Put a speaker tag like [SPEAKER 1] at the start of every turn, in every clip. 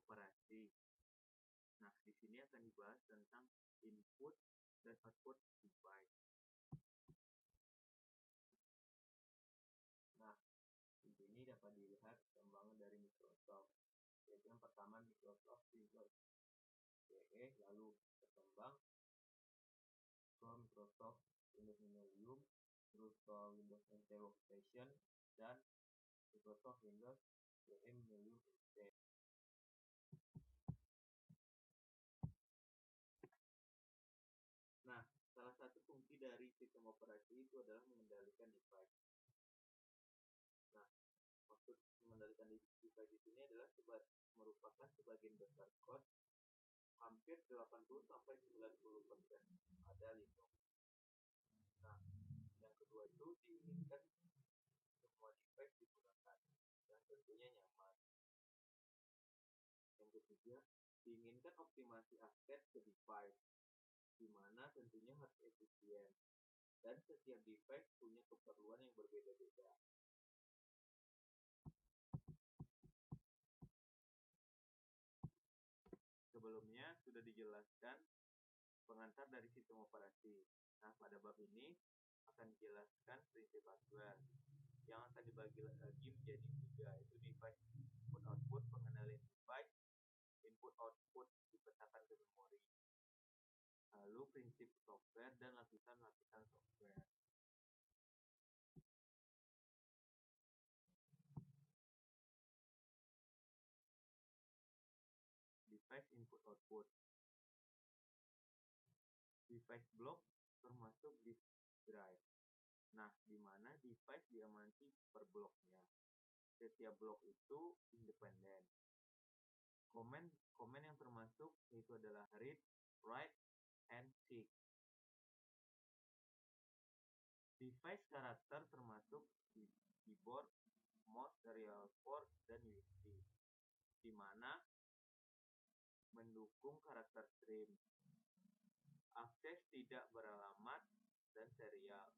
[SPEAKER 1] operasi. Nah, di sini akan dibahas tentang input dan output device. Nah, di sini dapat dilihat perkembangan dari Microsoft, yaitu yang pertama Microsoft Windows CE, lalu berkembang ke Microsoft Windows Millennium, terus ke Windows NT Workstation, dan Microsoft Windows CE Millennium NT. Nah, salah satu fungsi dari sistem operasi itu adalah mengendalikan device. Nah, maksud mengendalikan device di sini adalah merupakan sebagian besar kode, hampir 80-90% ada Linux. Nah, yang kedua itu diinginkan semua device digunakan dan tentunya nyaman. Yang ketiga, diinginkan optimasi akses ke device, di mana tentunya harus efisien dan setiap device punya keperluan yang berbeda-beda. Sebelumnya sudah dijelaskan pengantar dari sistem operasi. Nah, pada bab ini akan dijelaskan prinsip hardware yang akan dibagi lagi menjadi 3, yaitu device input-output, pengendalian device, input-output dipetakan ke memori, lalu prinsip software dan lapisan-lapisan software. Device input-output. Device block termasuk disk drive. Nah, di mana device diamati per bloknya. Setiap blok itu independen. Komen yang termasuk itu adalah read, write, and seek. Device karakter termasuk keyboard, mouse, serial port, dan USB, di mana mendukung karakter stream. Akses tidak beralamat dan serial.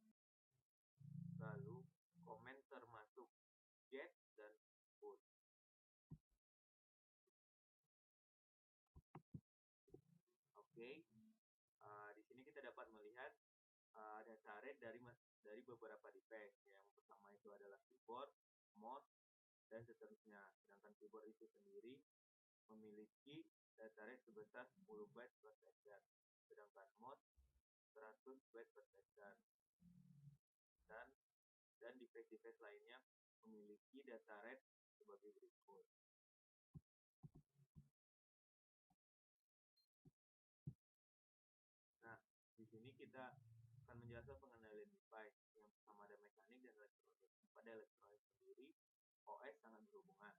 [SPEAKER 1] Lalu, komen termasuk get dan put. Oke, di sini kita dapat melihat data rate dari beberapa device. Yang pertama itu adalah keyboard, mouse, dan seterusnya. Sedangkan keyboard itu sendiri memiliki data rate sebesar 10 byte per second, sedangkan mouse 100 byte per second. Dan device-device lainnya memiliki data rate sebagai berikut. Nah, di sini kita akan menjelaskan pengendalian device. Yang pertama ada mekanik dan elektronik. Pada elektronik sendiri, OS sangat berhubungan.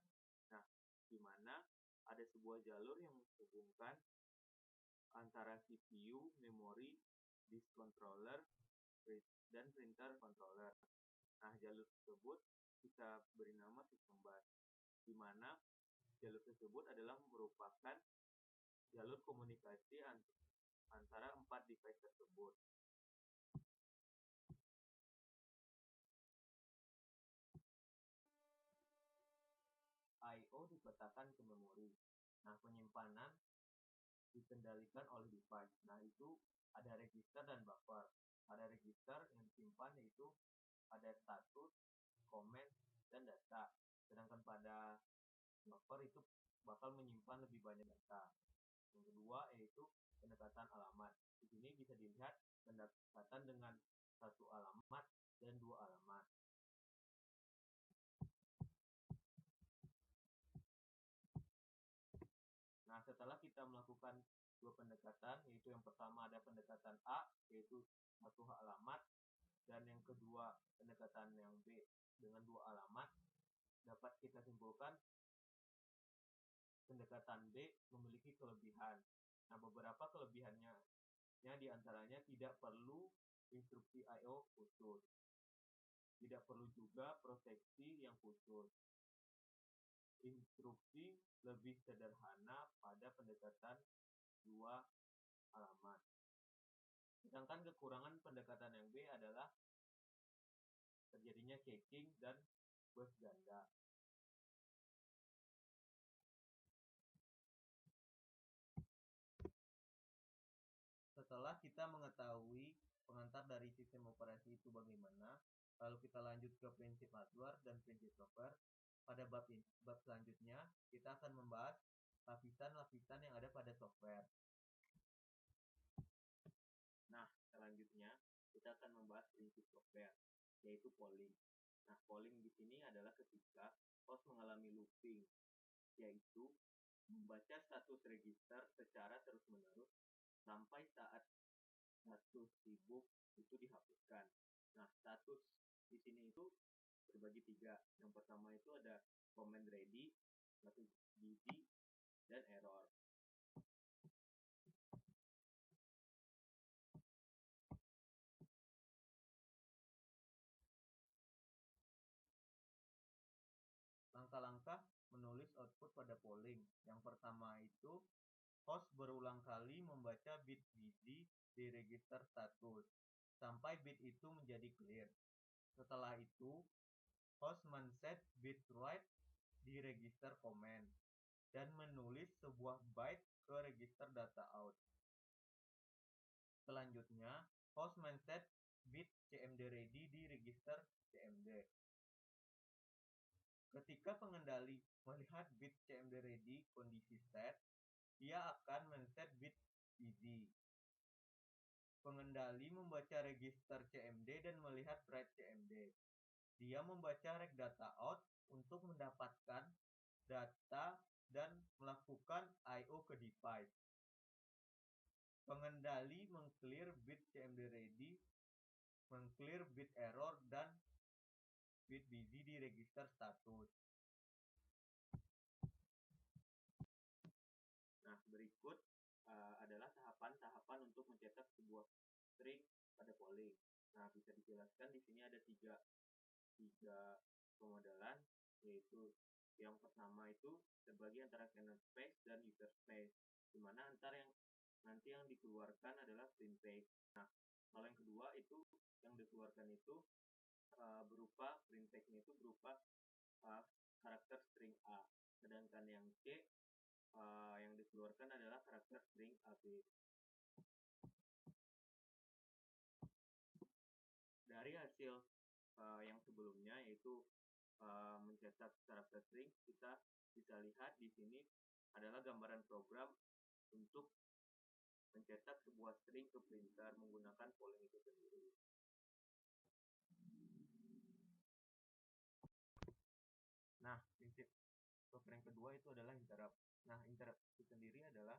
[SPEAKER 1] Nah, di mana ada sebuah jalur yang menghubungkan antara CPU, memori, disk controller, dan printer controller. Nah, jalur tersebut kita beri nama sistem bus, di mana jalur tersebut adalah merupakan jalur komunikasi antara 4 device tersebut. I/O dipetakan ke memori. Nah, penyimpanan dikendalikan oleh device. Nah, itu ada register dan buffer. Pada register yang disimpan yaitu ada status, komen, dan data. Sedangkan pada buffer itu bakal menyimpan lebih banyak data. Yang kedua yaitu pendekatan alamat. Di sini bisa dilihat pendekatan dengan satu alamat dan 2 alamat. Nah, setelah kita melakukan 2 pendekatan, yaitu yang pertama ada pendekatan A, yaitu 1 alamat, dan yang kedua pendekatan yang B dengan 2 alamat, dapat kita simpulkan pendekatan B memiliki kelebihan. Nah, beberapa kelebihannya diantaranya tidak perlu instruksi I/O khusus, tidak perlu juga proteksi yang khusus. Instruksi lebih sederhana pada pendekatan 2 alamat. Sedangkan kekurangan pendekatan yang B adalah terjadinya caching dan bus ganda.
[SPEAKER 2] Setelah kita mengetahui pengantar dari sistem operasi itu bagaimana, lalu kita lanjut ke prinsip hardware dan prinsip software. Pada bab selanjutnya, kita akan membahas lapisan-lapisan yang ada pada software.
[SPEAKER 1] Nah, selanjutnya kita akan membahas prinsip software, yaitu polling. Nah, polling di sini adalah ketika host mengalami looping, yaitu membaca status register secara terus-menerus sampai saat status sibuk itu dihapuskan. Nah, status di sini itu terbagi 3. Yang pertama itu ada command ready, status busy, dan error.
[SPEAKER 2] Langkah-langkah menulis output pada polling. Yang pertama itu host berulang kali membaca bit busy di register status sampai bit itu menjadi clear. Setelah itu, host men-set bit write di register command dan menulis sebuah byte ke register data out. Selanjutnya, host men-set bit cmd ready di register cmd. Ketika pengendali melihat bit cmd ready kondisi set, dia akan men-set bit busy. Pengendali membaca register cmd dan melihat write cmd. Dia membaca reg data out untuk mendapatkan data dan melakukan I/O ke device. Pengendali meng-clear bit cmd ready, meng-clear bit error, dan bit busy di register status.
[SPEAKER 1] Nah, berikut adalah tahapan-tahapan untuk mencetak sebuah string pada polling. Nah, bisa dijelaskan di sini ada tiga pemodelan, yaitu yang pertama itu terbagi antara kernel space dan user space, di mana nanti yang dikeluarkan adalah print text. Nah, kalau yang kedua itu yang dikeluarkan itu berupa print text-nya itu berupa karakter string A, sedangkan yang C yang dikeluarkan adalah karakter string AB. Dari hasil yang sebelumnya, yaitu mencetak karakter string, kita bisa lihat di sini adalah gambaran program untuk mencetak sebuah string ke printer menggunakan polling itu sendiri. Nah, prinsip software yang kedua itu adalah interrupt. Nah, interrupt itu sendiri adalah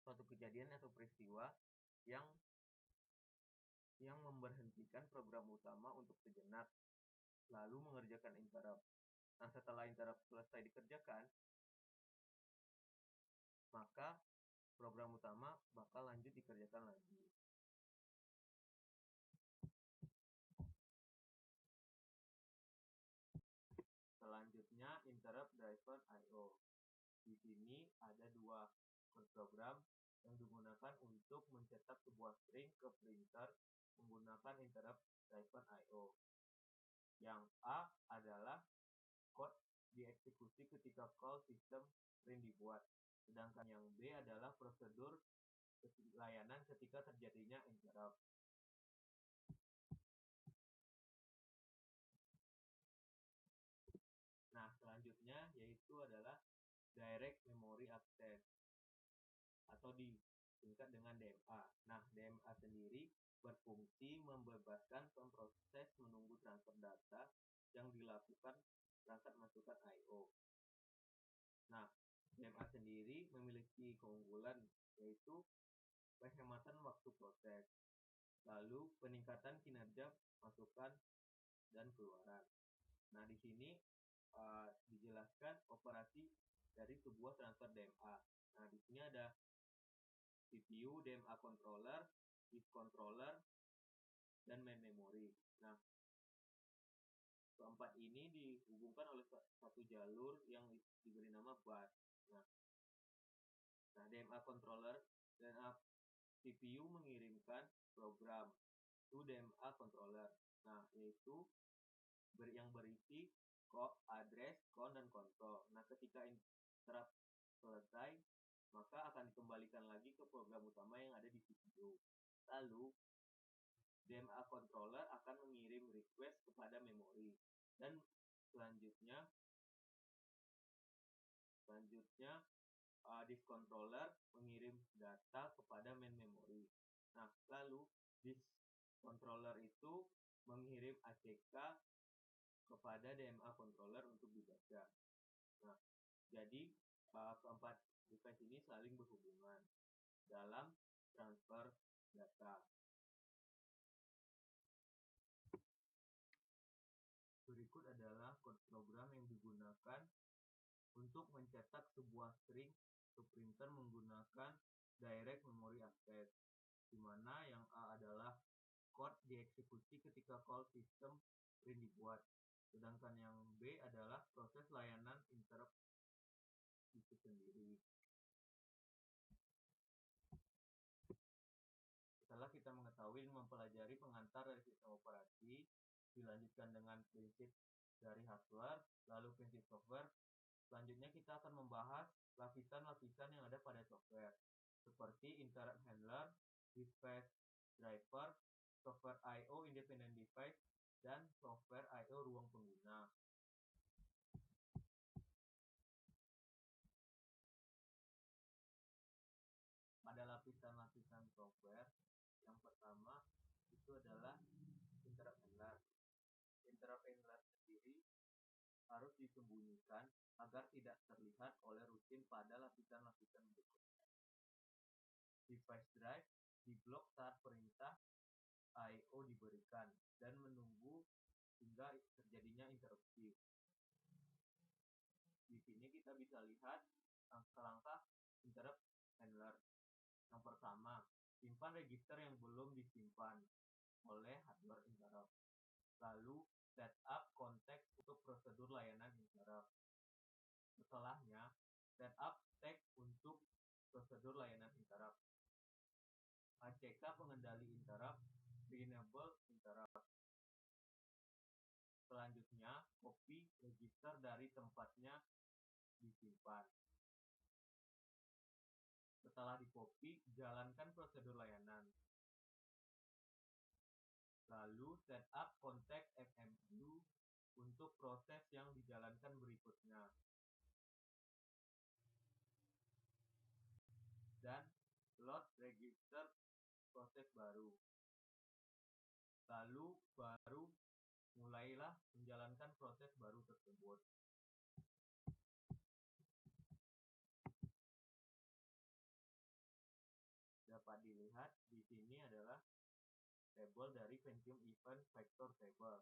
[SPEAKER 1] suatu kejadian atau peristiwa yang memberhentikan program utama untuk sejenak, lalu mengerjakan interrupt. Nah, setelah interrupt selesai dikerjakan, maka program utama bakal lanjut dikerjakan lagi. Selanjutnya, interrupt driven I/O. Di sini ada dua program yang digunakan untuk mencetak sebuah string ke printer menggunakan interrupt driven I/O. Yang A adalah code dieksekusi ketika call system print dibuat, sedangkan yang B adalah prosedur layanan ketika terjadinya interrupt. Nah, selanjutnya yaitu adalah direct memory access atau disingkat dengan DMA. Nah, DMA sendiri berfungsi membebaskan pemproses menunggu transfer data yang dilakukan perangkat masukkan I/O. Nah, DMA sendiri memiliki keunggulan yaitu penghematan waktu proses, lalu peningkatan kinerja masukan dan keluaran. Nah, di sini dijelaskan operasi dari sebuah transfer DMA. Nah, di sini ada CPU, DMA controller, disk controller, dan main memory. Nah, keempat ini dihubungkan oleh satu jalur yang diberi nama bus. Nah, DMA controller dan CPU mengirimkan program to DMA controller. Nah, yaitu yang berisi address, count, dan console. Nah, ketika interrupt selesai, maka akan dikembalikan lagi ke program utama yang ada di CPU. Lalu DMA controller akan mengirim request kepada memori, dan selanjutnya disk controller mengirim data kepada main memory. Nah, lalu disk controller itu mengirim ACK kepada DMA controller untuk dibaca. Nah, jadi keempat device ini saling berhubungan dalam transfer data. Berikut adalah kode program yang digunakan untuk mencetak sebuah string ke printer menggunakan direct memory access, di mana yang A adalah kode dieksekusi ketika call system print dibuat, sedangkan yang B adalah proses layanan interrupt itu sendiri. Setelah kita mengetahui dan mempelajari pengantar dari sistem operasi, dilanjutkan dengan prinsip dari hardware, lalu prinsip software. Selanjutnya kita akan membahas lapisan-lapisan yang ada pada software, seperti interrupt handler, device driver, software I/O independent device, dan software I/O ruang pengguna. Pada lapisan-lapisan software, yang pertama itu adalah interrupt handler. Interrupt handler sendiri harus disembunyikan agar tidak terlihat oleh rutin pada lapisan-lapisan berikutnya. Device drive diblok saat perintah I/O diberikan dan menunggu hingga terjadinya interupsi. Di sini kita bisa lihat langkah-langkah interrupt handler. Yang pertama, simpan register yang belum disimpan oleh hardware interrupt. Lalu, setup konteks untuk prosedur layanan interrupt. Setelahnya, setup stack untuk prosedur layanan interrupt. ACK pengendali interrupt, enable interrupt. Selanjutnya, copy register dari tempatnya disimpan. Setelah di-copy, jalankan prosedur layanan. Lalu setup konteks FMU untuk proses yang dijalankan berikutnya. Dan load register proses baru. Lalu baru mulailah menjalankan proses baru tersebut. Dapat dilihat di sini adalah tabel dari Pentium Event Vector Table,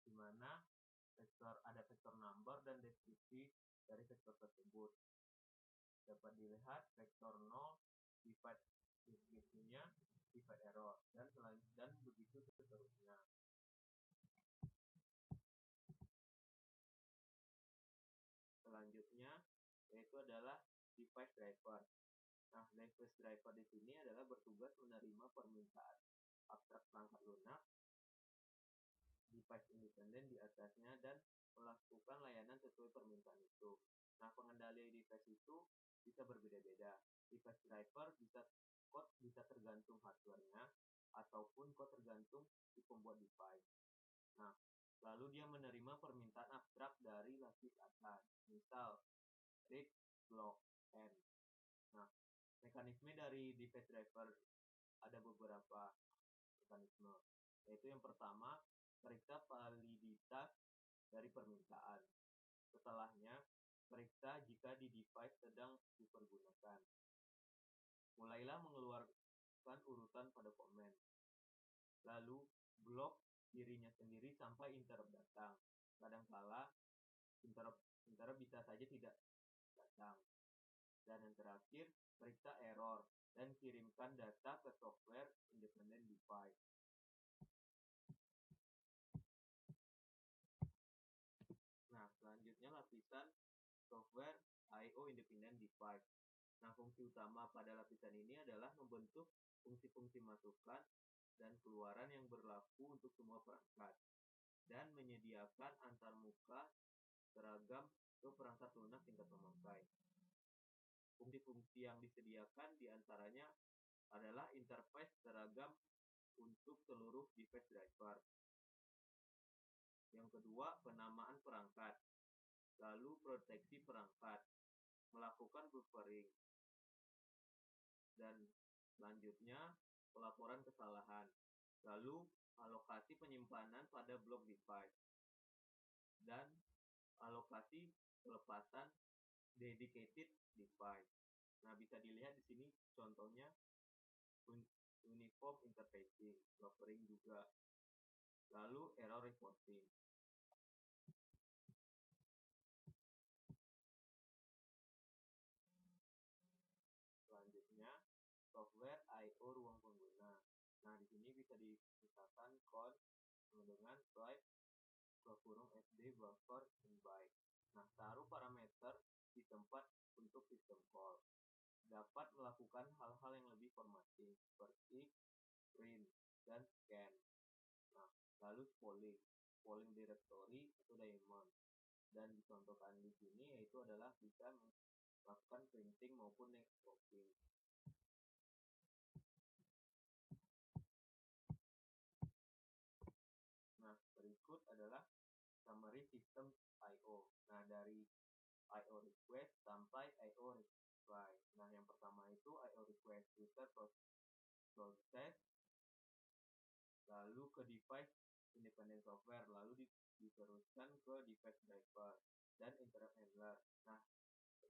[SPEAKER 1] di mana ada vektor number dan deskripsi dari vektor tersebut. Dapat dilihat vektor 0 divide deskripsinya, divide error, dan begitu seterusnya. Selanjutnya yaitu adalah device driver. Nah, device driver di sini adalah bertugas menerima permintaan abstrak perangkat lunak, device independen di atasnya, dan melakukan layanan sesuai permintaan itu. Nah, pengendali device itu bisa berbeda-beda. Device driver bisa tergantung hardware-nya ataupun tergantung si pembuat device. Nah, lalu dia menerima permintaan abstrak dari lapis atas, misal read, block, end. Nah, mekanisme dari device driver ada beberapa mekanisme, yaitu yang pertama, periksa validitas dari permintaan. Setelahnya, periksa jika di device sedang dipergunakan. Mulailah mengeluarkan urutan pada komen. Lalu, blok dirinya sendiri sampai interrupt datang. Kadangkala interrupt bisa saja tidak datang. Dan yang terakhir, periksa error dan kirimkan data ke software independent device. Nah, selanjutnya lapisan software I/O independent device. Nah, fungsi utama pada lapisan ini adalah membentuk fungsi-fungsi masukan dan keluaran yang berlaku untuk semua perangkat, dan menyediakan antarmuka seragam ke perangkat lunak tingkat pemakai. Fungsi-fungsi yang disediakan diantaranya adalah interface seragam untuk seluruh device driver. Yang kedua, penamaan perangkat. Lalu proteksi perangkat, melakukan buffering. Dan selanjutnya, pelaporan kesalahan. Lalu, alokasi penyimpanan pada blok device. Dan alokasi pelepasan dedicated device. Nah, bisa dilihat di sini contohnya uniform interfacing, buffering juga. Lalu error reporting. Selanjutnya, software I/O ruang pengguna. Nah, di sini bisa misalkan con dengan swipe SD buffer in byte. Nah, taruh parameter di tempat untuk system call. Dapat melakukan hal-hal yang lebih formatting seperti print dan scan. Nah, lalu polling directory atau daemon. Dan dicontohkan di sini yaitu adalah bisa melakukan printing maupun networking. Nah, berikut adalah summary system I/O. Nah, dari I/O request sampai I/O reply. Nah, yang pertama itu I/O request user process, lalu ke device independent software, lalu diteruskan ke device driver dan interrupt handler. Nah,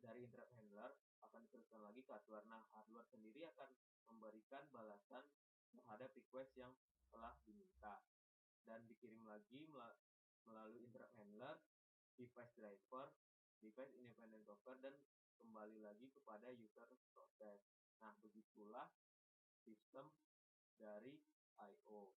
[SPEAKER 1] dari interrupt handler akan diteruskan lagi ke hardware. Nah, hardware sendiri akan memberikan balasan terhadap request yang telah diminta dan dikirim lagi melalui interrupt handler, device driver, device independent software, dan kembali lagi kepada user process. Nah, begitulah sistem dari I/O.